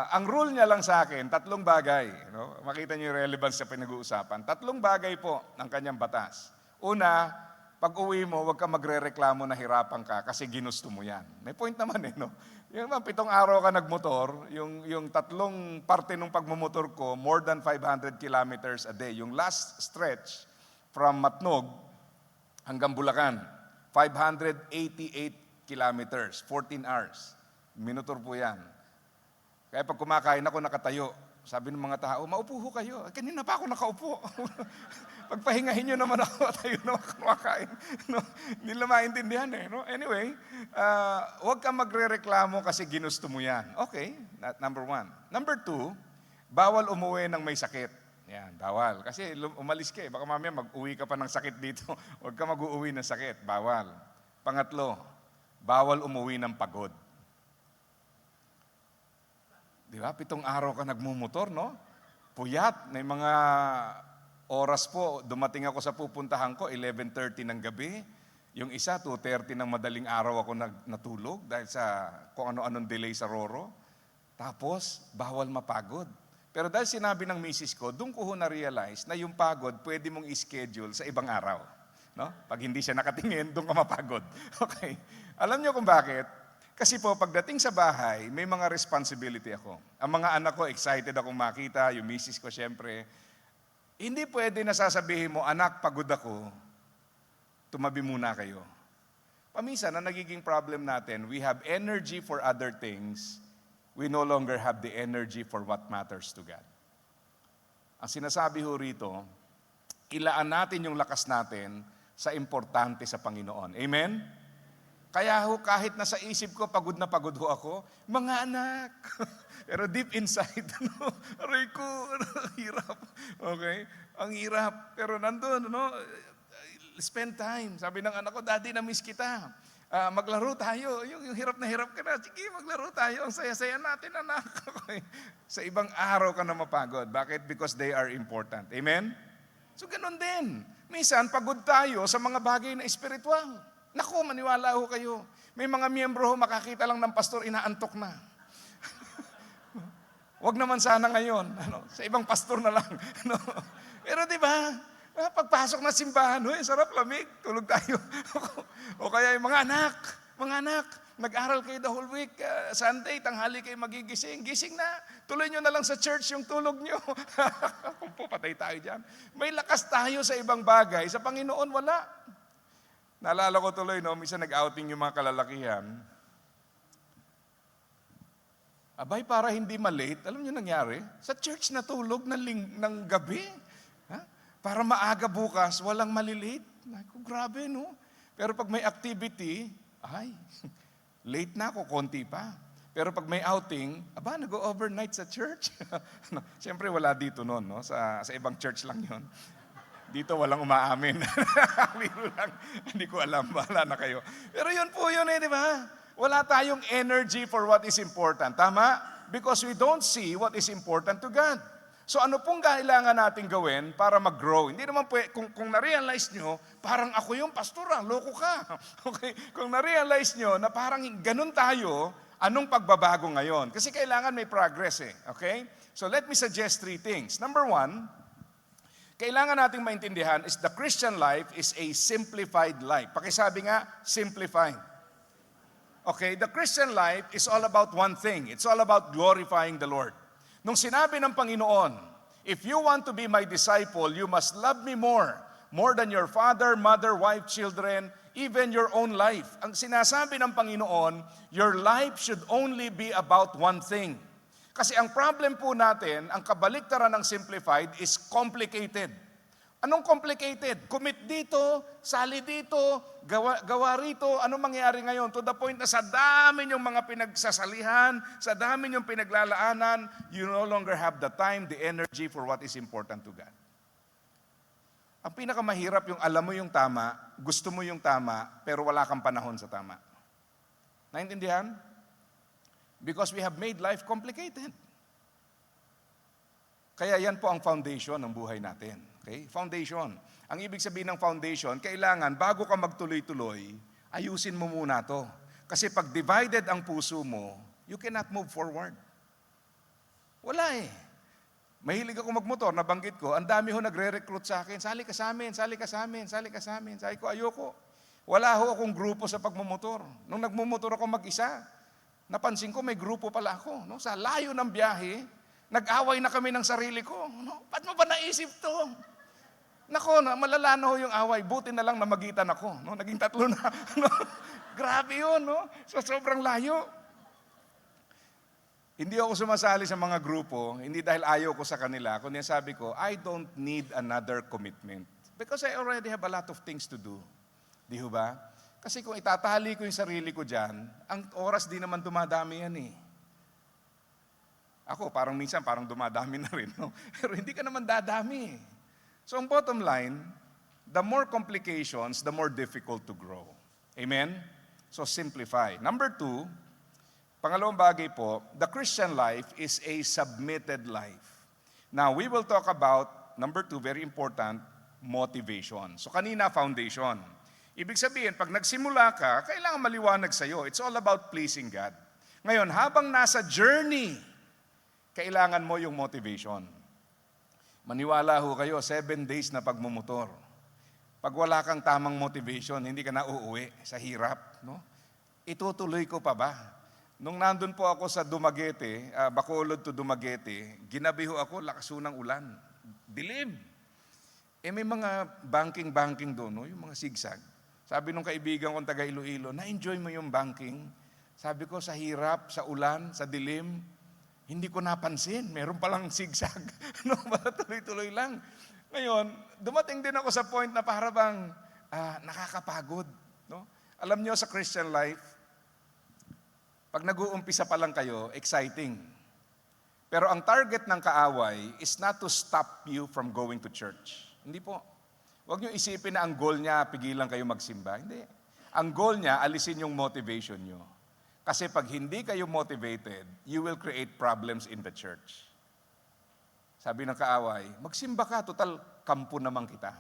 ang rule niya lang sa akin, 3 bagay. No? Makita niyo yung relevance sa pinag-uusapan. 3 bagay po ng kanyang batas. Una, pag uwi mo, huwag ka magre-reklamo na hirapan ka kasi ginusto mo yan. May point naman eh, no? Yung 7 araw ka nagmotor, yung 3 parte ng pagmumotor ko, more than 500 kilometers a day. Yung last stretch from Matnog hanggang Bulacan, 588 kilometers, 14 hours. Minutor po yan. Kaya pag kumakain ako nakatayo, sabi ng mga tao, maupo ho kayo. Kanina pa ako nakaupo. Pagpahingahin nyo naman ako, tayo naman kumakain. No? Hindi na maintindihan eh. No? Anyway, huwag kang magre-reklamo kasi ginusto mo yan. Okay, number 1. Number 2, bawal umuwi ng may sakit. Yan, bawal. Kasi umalis ka eh. Baka mamaya mag-uwi ka pa ng sakit dito. Huwag ka mag-uwi ng sakit. Bawal. Pangatlo, bawal umuwi ng pagod. Di ba? 7 araw ka nagmumotor, no? Puyat. May mga oras po, dumating ako sa pupuntahan ko, 11:30 ng gabi. Yung isa, 2:30 ng madaling araw ako natulog dahil sa kung ano-anong delay sa Roro. Tapos, bawal mapagod. Pero dahil sinabi ng misis ko, doon ko na-realize na yung pagod, pwede mong i-schedule sa ibang araw. No? Pag hindi siya nakatingin, doon ka mapagod. Okay. Alam niyo kung bakit? Kasi po, pagdating sa bahay, may mga responsibility ako. Ang mga anak ko, excited akong makita, yung misis ko syempre. Hindi pwede na sasabihin mo, anak, pagod ako, tumabi muna kayo. Paminsan, na nagiging problem natin, we have energy for other things, we no longer have the energy for what matters to God. Ang sinasabi ho rito, ilaan natin yung lakas natin sa importante sa Panginoon. Amen? Kaya ho, kahit nasa isip ko, pagod na pagod ho ako, mga anak. Pero deep inside, aray ko, hirap. Okay? Ang hirap. Pero nandun, spend time. Sabi ng anak ko, Daddy, na-miss kita. Maglaro tayo. Yung hirap na hirap ka na. Sige, maglaro tayo. Ang saya-saya natin, anak. Okay? Sa ibang araw ka na mapagod. Bakit? Because they are important. Amen? So, ganun din. Minsan, pagod tayo sa mga bagay na espiritual. Naku, maniwala ho kayo. May mga miyembro ho, makakita lang ng pastor, inaantok na. Huwag naman sana ngayon. Sa ibang pastor na lang. Pero di ba, pagpasok na simbahan, sarap lamig, tulog tayo. O kaya yung mga anak, nag-aral kayo the whole week, Sunday, tanghali kayo magigising, gising na, tuloy nyo na lang sa church yung tulog nyo. Kung po, patay tayo dyan. May lakas tayo sa ibang bagay, sa Panginoon wala. Naalala ko tuloy, minsan nag-outing yung mga kalalakihan. Abay, para hindi malate, alam niyo nangyari? Sa church natulog ng gabi. Ha? Para maaga bukas, walang malilate. Naku, grabe, no? Pero pag may activity, late na ako, konti pa. Pero pag may outing, nag-overnight sa church. Siyempre, wala dito noon, no? Sa ibang church lang yon. Dito walang umaamin. Hindi ko alam, bahala na kayo. Pero yun po yun di ba? Wala tayong energy for what is important. Tama? Because we don't see what is important to God. So ano pong kailangan natin gawin para mag-grow? Hindi naman po, kung na-realize nyo, parang ako yung pastor, loko ka. Okay? Kung na-realize nyo na parang ganun tayo, anong pagbabago ngayon? Kasi kailangan may progress Okay? So let me suggest 3 things. Number 1, kailangan nating maintindihan is the Christian life is a simplified life. Pakisabi nga, simplified. Okay, the Christian life is all about one thing. It's all about glorifying the Lord. Nung sinabi ng Panginoon, if you want to be my disciple, you must love me more than your father, mother, wife, children, even your own life. Ang sinasabi ng Panginoon, your life should only be about one thing. Kasi ang problem po natin, ang kabaliktaran ng simplified is complicated. Anong complicated? Commit dito, sali dito, gawa rito. Anong mangyayari ngayon? To the point na sa dami niyong mga pinagsasalihan, sa dami niyong pinaglalaanan, you no longer have the time, the energy for what is important to God. Ang pinakamahirap yung alam mo yung tama, gusto mo yung tama, pero wala kang panahon sa tama. Naintindihan? Because we have made life complicated. Kaya yan po ang foundation ng buhay natin. Okay? Foundation. Ang ibig sabihin ng foundation, kailangan bago ka magtuloy-tuloy, ayusin mo muna to. Kasi pag divided ang puso mo, you cannot move forward. Wala eh. Mahilig ako magmotor, nabanggit ko, ang dami ho nagre-recruit sa akin, sali ka sa amin, sali ka sa amin, sali ka sa amin. Sabi ko, ayoko. Wala ho akong grupo sa pagmumotor. Nung nagmumotor ako mag-isa, napansin ko may grupo pala ako. No? Sa layo ng biyahe, nag-away na kami ng sarili ko. No? Ba't mo ba naisip to? Nako, malala na ho yung away. Buti na lang namagitan ako. No? Naging 3 na. No? Grabe yun, no? So, sobrang layo. Hindi ako sumasali sa mga grupo, hindi dahil ayaw ko sa kanila, kundi sabi ko, I don't need another commitment. Because I already have a lot of things to do. Di ho ba? Kasi kung itatali ko yung sarili ko dyan, ang oras di naman dumadami yan eh. Ako, parang minsan, parang dumadami na rin. No? Pero hindi ka naman dadami. So ang bottom line, the more complications, the more difficult to grow. Amen? So simplify. Number 2, pangalawang bagay po, the Christian life is a submitted life. Now, we will talk about, number 2, very important, motivation. So kanina, foundation. Ibig sabihin, pag nagsimula ka, kailangan maliwanag sa'yo. It's all about pleasing God. Ngayon, habang nasa journey, kailangan mo yung motivation. Maniwala ho kayo, 7 days na pagmumotor. Pag wala kang tamang motivation, hindi ka na uuwi sa hirap. No? Itutuloy ko pa ba? Nung nandun po ako sa Dumaguete, Bacolod to Dumaguete, ginabi ho ako, lakas ho ng ulan. Dilim. May mga banking doon, no? Yung mga sigsag. Sabi nung kaibigan kong taga Iloilo, na-enjoy mo yung banking? Sabi ko, sa hirap, sa ulan, sa dilim, hindi ko napansin. Meron palang sigsag. No, tuloy-tuloy lang. Ngayon, dumating din ako sa point na para bang nakakapagod. No? Alam niyo sa Christian life, pag nag-uumpisa pa lang kayo, exciting. Pero ang target ng kaaway is not to stop you from going to church. Hindi po. Huwag niyo isipin na ang goal niya, pigilan kayo magsimba. Hindi. Ang goal niya, alisin yung motivation niyo. Kasi pag hindi kayo motivated, you will create problems in the church. Sabi ng kaaway, magsimba ka, total kampo naman kita.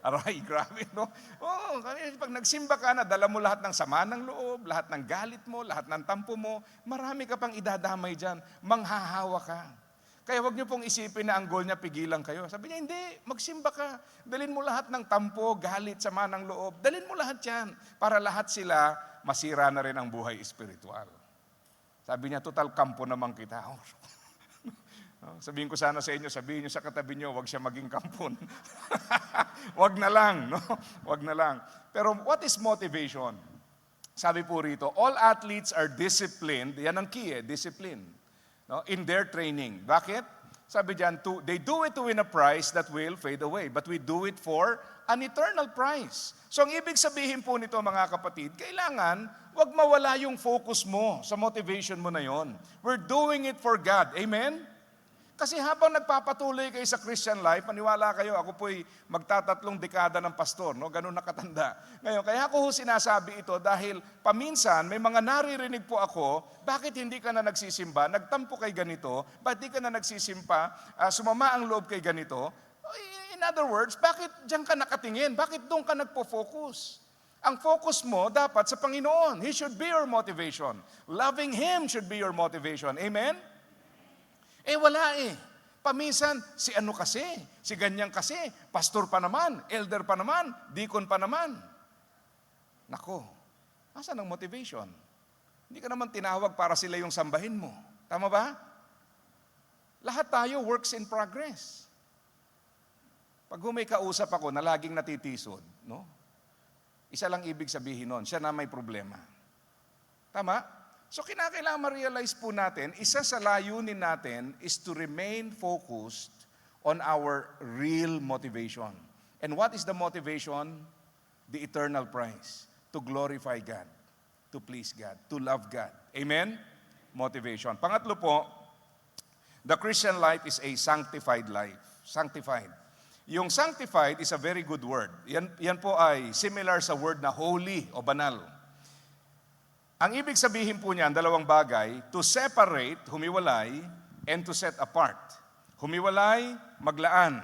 Aray, grabe, no? Oo, pag nagsimba ka na, dala mo lahat ng sama ng loob, lahat ng galit mo, lahat ng tampo mo, marami ka pang idadamay dyan, manghahawa ka. Kaya wag niyo pong isipin na ang goal niya, pigilan kayo. Sabi niya, hindi, magsimba ka. Dalin mo lahat ng tampo, galit, sama ng loob. Dalin mo lahat yan para lahat sila masira na rin ang buhay espiritual. Sabi niya, total kampo naman kita. Sabihin ko sana sa inyo, sabihin niyo sa katabi niyo, wag siya maging kampon. Wag na lang, no? Wag na lang. Pero what is motivation? Sabi po rito, all athletes are disciplined. Yan ang key, discipline. No, in their training. Bakit? Sabi diyan, they do it to win a prize that will fade away, but we do it for an eternal prize. So ang ibig sabihin po nito mga kapatid, kailangan wag mawala yung focus mo sa motivation mo na yon. We're doing it for God. Amen? Kasi habang nagpapatuloy kayo sa Christian life, maniwala kayo, ako po'y magtatatlong dekada ng pastor, no? Ganun nakatanda. Ngayon, kaya ko sinasabi ito dahil paminsan may mga naririnig po ako, bakit hindi ka na nagsisimba, nagtampo kay ganito, bakit di ka na nagsisimpa, sumama ang loob kay ganito? In other words, bakit diyan ka nakatingin? Bakit doon ka nagpo-focus? Ang focus mo dapat sa Panginoon. He should be your motivation. Loving Him should be your motivation. Amen? Wala eh. Paminsan, si ano kasi, si ganyan kasi, pastor pa naman, elder pa naman, deacon pa naman. Nako, asan ang motivation? Hindi ka naman tinawag para sila yung sambahin mo. Tama ba? Lahat tayo works in progress. Pag may kausap ako na laging natitisod, no? Isa lang ibig sabihin nun, siya na may problema. Tama? So kinakailangan ma-realize po natin, isa sa layunin natin is to remain focused on our real motivation. And what is the motivation? The eternal prize. To glorify God, to please God, to love God. Amen? Motivation. Pangatlo po, the Christian life is a sanctified life. Sanctified. Yung sanctified is a very good word. Yan po ay similar sa word na holy o banal. Ang ibig sabihin po niyan, dalawang bagay, to separate, humiwalay, and to set apart. Humiwalay, maglaan.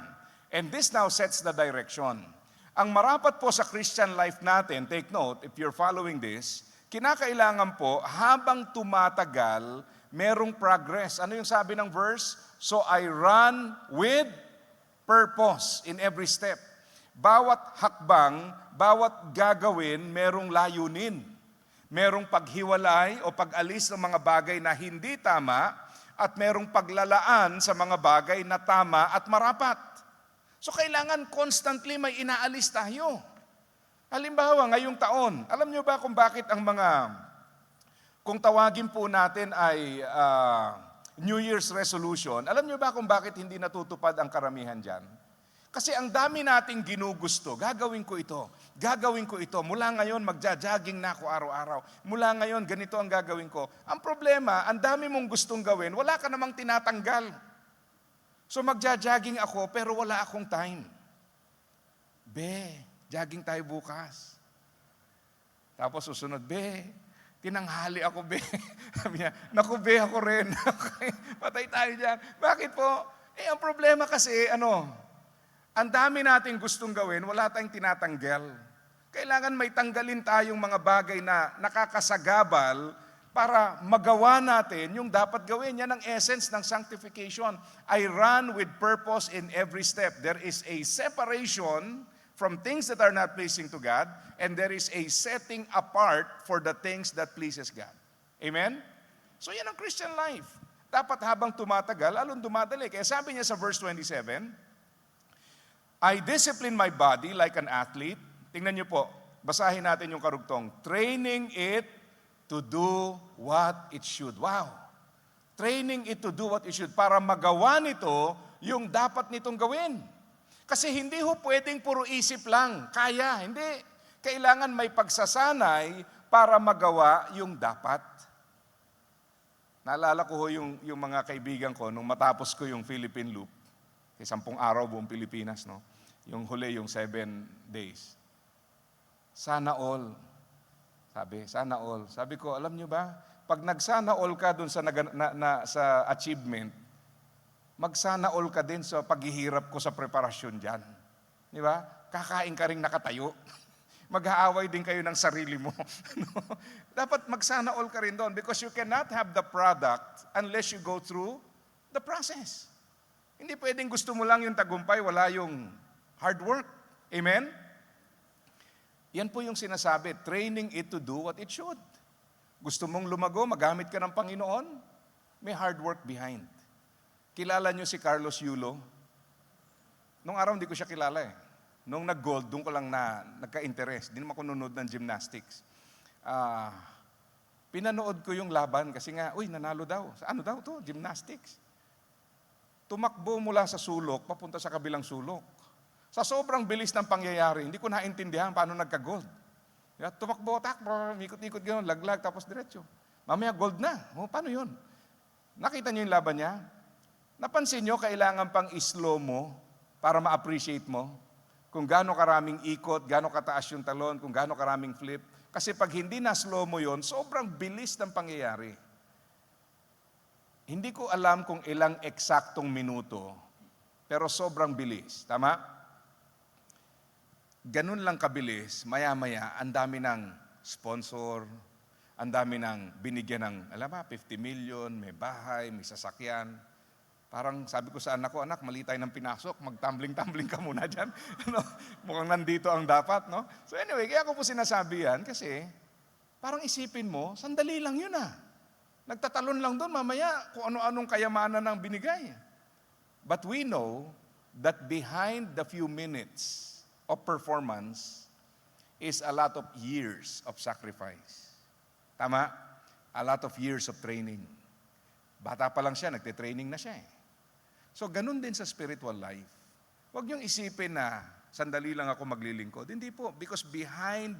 And this now sets the direction. Ang marapat po sa Christian life natin, take note, if you're following this, kinakailangan po, habang tumatagal, merong progress. Ano yung sabi ng verse? So I run with purpose in every step. Bawat hakbang, bawat gagawin, merong layunin. Merong paghiwalay o pag-alis ng mga bagay na hindi tama at merong paglalaan sa mga bagay na tama at marapat. So kailangan constantly may inaalis tayo. Halimbawa, ngayong taon, alam nyo ba kung bakit kung tawagin po natin ay New Year's resolution, alam nyo ba kung bakit hindi natutupad ang karamihan dyan? Kasi ang dami nating ginugusto, gagawin ko ito. Mula ngayon, magja-jogging na ako araw-araw. Mula ngayon, ganito ang gagawin ko. Ang problema, ang dami mong gustong gawin, wala ka namang tinatanggal. So magja-jogging ako, pero wala akong time. Jogging tayo bukas. Tapos susunod, tinanghali ako, Sabi niya, naku, ako rin. Patay tayo dyan. Bakit po? Ang problema kasi, ang dami nating gustong gawin, wala tayong tinatanggal. Kailangan may tanggalin tayong mga bagay na nakakasagabal para magawa natin yung dapat gawin. Yan ang essence ng sanctification. I run with purpose in every step. There is a separation from things that are not pleasing to God, and there is a setting apart for the things that pleases God. Amen? So yan ang Christian life. Dapat habang tumatagal, lalong dumadali. Kaya sabi niya sa verse 27, I discipline my body like an athlete. Tingnan niyo po, basahin natin yung karugtong. Training it to do what it should. Wow! Training it to do what it should. Para magawa nito yung dapat nitong gawin. Kasi hindi ho pwedeng puro isip lang. Kaya, hindi. Kailangan may pagsasanay para magawa yung dapat. Naalala ko ho yung mga kaibigan ko nung matapos ko yung Philippine Loop. 10 araw buong Pilipinas, no? Yung huli, yung 7 days. Sana all. Sana all. Sabi ko, alam nyo ba, pag nagsana all ka dun sa achievement, magsana all ka din sa paghihirap ko sa preparasyon dyan. Di ba? Kakain ka rin nakatayo. Mag-aaway din kayo ng sarili mo. Dapat magsana all ka rin doon because you cannot have the product unless you go through the process. Hindi pwedeng gusto mo lang yung tagumpay, wala yung hard work. Amen? Yan po yung sinasabi, training it to do what it should. Gusto mong lumago, magamit ka ng Panginoon, may hard work behind. Kilala nyo si Carlos Yulo? Nung araw hindi ko siya kilala eh. Nung nag-gold, doon ko lang nagka-interest. Di naman ako nunod ng gymnastics. Pinanood ko yung laban kasi nga, nanalo daw. Ano daw to? Gymnastics. Tumakbo mula sa sulok, papunta sa kabilang sulok. Sa sobrang bilis ng pangyayari, hindi ko naintindihan paano nagka-gold. Tumakbo, takbo, ikot-ikot gano'n, laglag, tapos diretso. Mamaya gold na. Paano yun? Nakita niyo yung laban niya? Napansin niyo, kailangan pang slow mo para ma-appreciate mo kung gaano karaming ikot, gaano kataas yung talon, kung gaano karaming flip. Kasi pag hindi na slow mo yon, sobrang bilis ng pangyayari. Hindi ko alam kung ilang eksaktong minuto, pero sobrang bilis. Tama? Ganun lang kabilis, maya-maya, ang dami ng sponsor, ang dami ng binigyan ng, 50 million, may bahay, may sasakyan. Parang sabi ko sa anak ko, anak, mali tayo ng pinasok, mag-tumbling-tumbling ka muna dyan. Mukhang nandito ang dapat, no? So anyway, kaya ko po sinasabi yan kasi parang isipin mo, sandali lang yun Nagtatalon lang doon, mamaya kung ano-anong kayamanan ang binigay. But we know that behind the few minutes of performance is a lot of years of sacrifice. Tama? A lot of years of training. Bata pa lang siya, nagte-training na siya eh. So, ganun din sa spiritual life. Huwag niyong isipin na sandali lang ako maglilingkod. Hindi po, because behind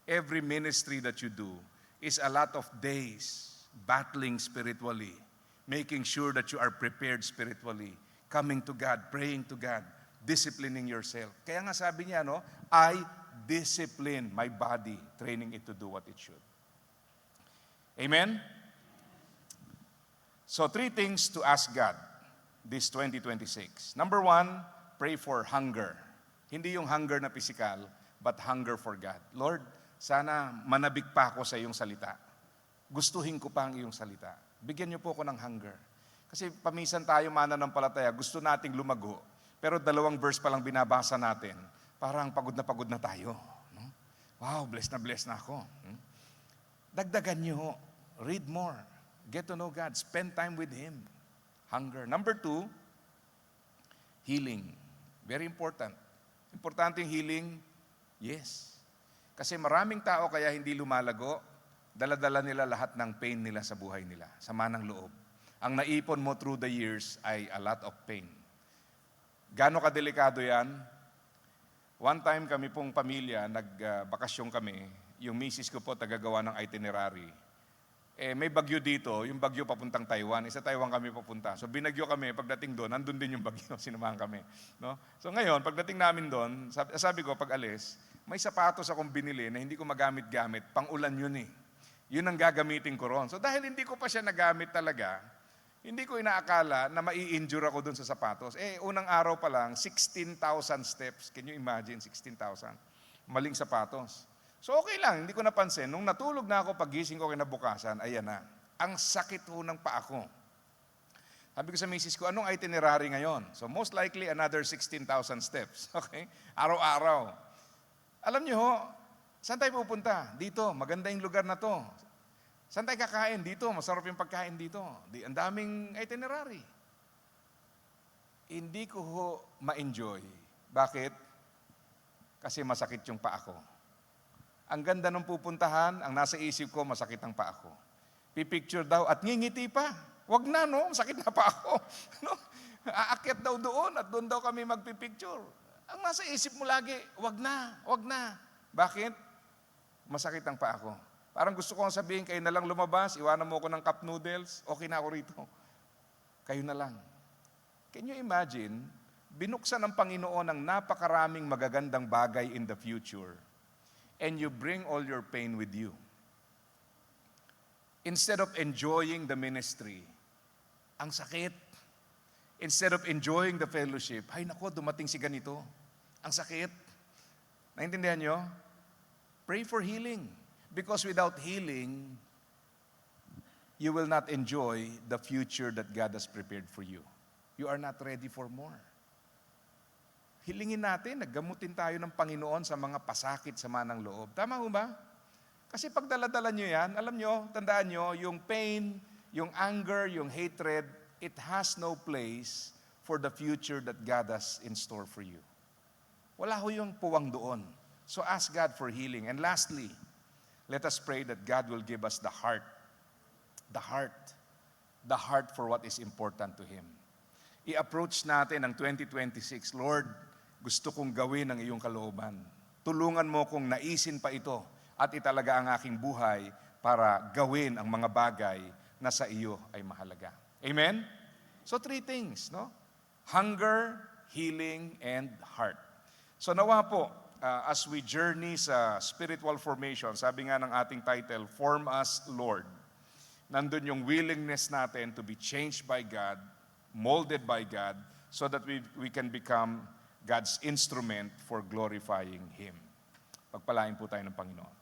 every ministry that you do is a lot of days battling spiritually, making sure that you are prepared spiritually, coming to God, praying to God, disciplining yourself. Kaya nga sabi niya, no, I discipline my body, training it to do what it should. Amen? So 3 things to ask God this 2026. Number 1, pray for hunger. Hindi yung hunger na physical, but hunger for God. Lord, sana manabik pa ako sa iyong salita. Gustuhin ko pa ang iyong salita. Bigyan niyo po ako ng hunger. Kasi paminsan tayo mananampalataya, gusto nating lumago, pero 2 verse pa lang binabasa natin, parang pagod na tayo. No? Wow, blessed na ako. Dagdagan niyo, read more, get to know God, spend time with Him. Hunger. Number 2, healing. Very important. Importante yung healing? Yes. Kasi maraming tao kaya hindi lumalago, dala-dala nila lahat ng pain nila sa buhay nila, sama ng loob. Ang naipon mo through the years ay a lot of pain. Gaano kadelikado yan? One time kami pong pamilya, nagbakasyon kami, yung misis ko po tagagawa ng itinerary. May bagyo dito, yung bagyo papuntang Taiwan. Sa Taiwan kami papunta. So binagyo kami, pagdating doon, nandun din yung bagyo, sinamahan kami. No? So ngayon, pagdating namin doon, sabi ko, pag alis, may sapatos akong binili na hindi ko magamit-gamit, pang-ulan yun eh. Yun ang gagamitin ko ron. So dahil hindi ko pa siya nagamit talaga, hindi ko inaakala na mai-injure ako doon sa sapatos. Unang araw pa lang, 16,000 steps. Can you imagine, 16,000? Maling sapatos. So okay lang, hindi ko napansin. Nung natulog na ako, pagising ko kinabukasan, ayan na. Ang sakit ho ng paa ko. Sabi ko sa misis ko, anong itinerary ngayon? So most likely another 16,000 steps. Okay? Araw-araw. Alam niyo ho, saan tayo pupunta? Dito, maganda yung lugar na to. Saan tayo kakain? Dito, masarap yung pagkain dito. Ang daming itinerary. Hindi ko ho ma-enjoy. Bakit? Kasi masakit yung paa ko. Ang ganda ng pupuntahan, ang nasa isip ko, masakit ang paa ko. Pipicture daw at ngingiti pa. Wag na, no? Masakit na pa ako. No? Aakyat daw doon at doon daw kami magpipicture. Ang nasa isip mo lagi, wag na, wag na. Bakit? Masakit ang paa ko. Parang gusto kong sabihin, kayo na lang lumabas, iwanan mo ako ng cup noodles, okay na ako rito. Kayo na lang. Can you imagine, binuksan ng Panginoon ang napakaraming magagandang bagay in the future, and you bring all your pain with you. Instead of enjoying the ministry, ang sakit. Instead of enjoying the fellowship, ay nako, dumating si ganito. Ang sakit. Naintindihan nyo? Pray for healing. Because without healing, you will not enjoy the future that God has prepared for you. You are not ready for more. Hilingin natin, naggamutin tayo ng Panginoon sa mga pasakit sa manang loob. Tama ho ba? Kasi pag dala-dala nyo yan, alam nyo, tandaan nyo, yung pain, yung anger, yung hatred, it has no place for the future that God has in store for you. Wala ho yung puwang doon. So ask God for healing. And lastly, let us pray that God will give us the heart for what is important to Him. I-approach natin ang 2026, Lord, gusto kong gawin ang iyong kalooban. Tulungan mo kong naisin pa ito at italaga ang aking buhay para gawin ang mga bagay na sa iyo ay mahalaga. Amen? So 3 things, no? Hunger, healing, and heart. So nawa po, as we journey sa spiritual formation, sabi nga ng ating title, Form Us, Lord. Nandun yung willingness natin to be changed by God, molded by God, so that we can become God's instrument for glorifying Him. Pagpalain po tayo ng Panginoon.